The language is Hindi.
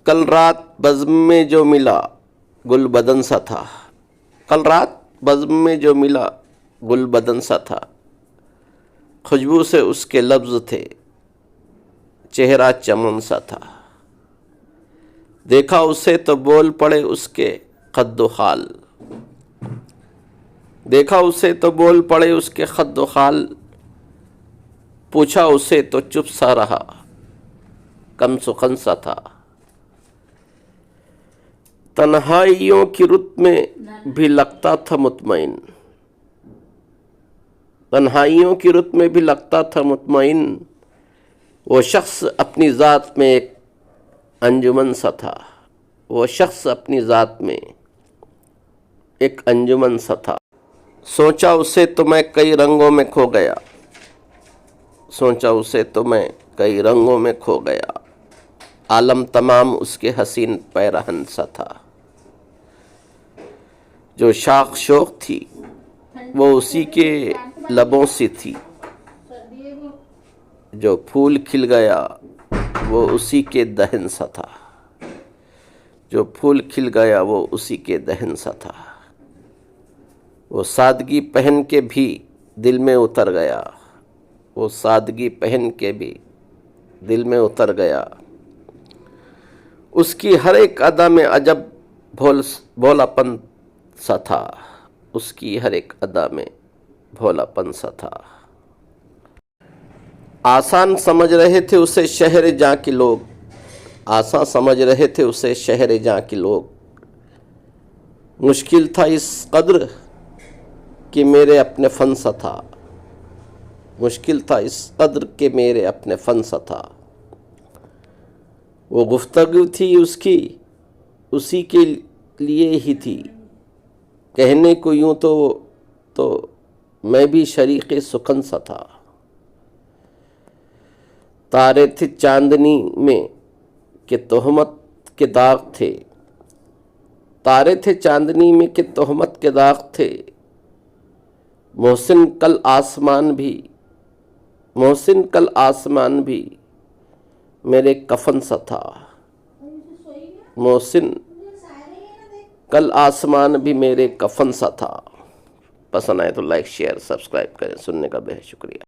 कल रात बज़्म में जो मिला गुल बदन सा था। कल रात बज़्म में जो मिला गुल बदन सा था। खुशबू से उसके लफ्ज़ थे, चेहरा चमन सा था। देखा उसे तो बोल पड़े उसके कद्दो खाल। देखा उसे तो बोल पड़े उसके कद्दो खाल। पूछा उसे तो चुप सा रहा, कम सुखन सा था। तन्हाइयों की रुत में भी लगता था मुतमईन। तन्हाइयों की रुत में भी लगता था मुतमईन। वो शख्स अपनी ज़ात में एक अंजुमन सा था। वो शख्स अपनी ज़ात में एक अंजुमन सा था। सोचा उसे तो मैं कई रंगों में खो गया। सोचा उसे तो मैं कई रंगों में खो गया। आलम तमाम उसके हसीन पैरहन सा था। जो शाख शोख थी वो उसी के लबों से थी। जो फूल खिल गया वो उसी के दहन सा था। जो फूल खिल गया वो उसी के दहन सा था। वो सादगी पहन के भी दिल में उतर गया। वो सादगी पहन के भी दिल में उतर गया। उसकी हर एक अदा में अजब भोलापन सा था। उसकी हर एक अदा में भोलापन सा था। आसान समझ रहे थे उसे शहर जहाँ के लोग। आसान समझ रहे थे उसे शहर जहाँ के लोग। मुश्किल था इस कद्र कि मेरे अपने फन सा था। मुश्किल था इस कद्र के मेरे अपने फन सा था। वो गुफ्तगू थी उसकी उसी के लिए ही थी। कहने को यूं तो मैं भी शरीके सुखन सा था। तारे थे चांदनी में कि तोहमत के दाग थे। तारे थे चांदनी में कि तोहमत के दाग थे। मोहसिन कल आसमान भी मेरे कफन सा था। मोहसिन कल आसमान भी मेरे कफन सा था। पसंद आए तो लाइक शेयर सब्सक्राइब करें। सुनने का बेहद शुक्रिया।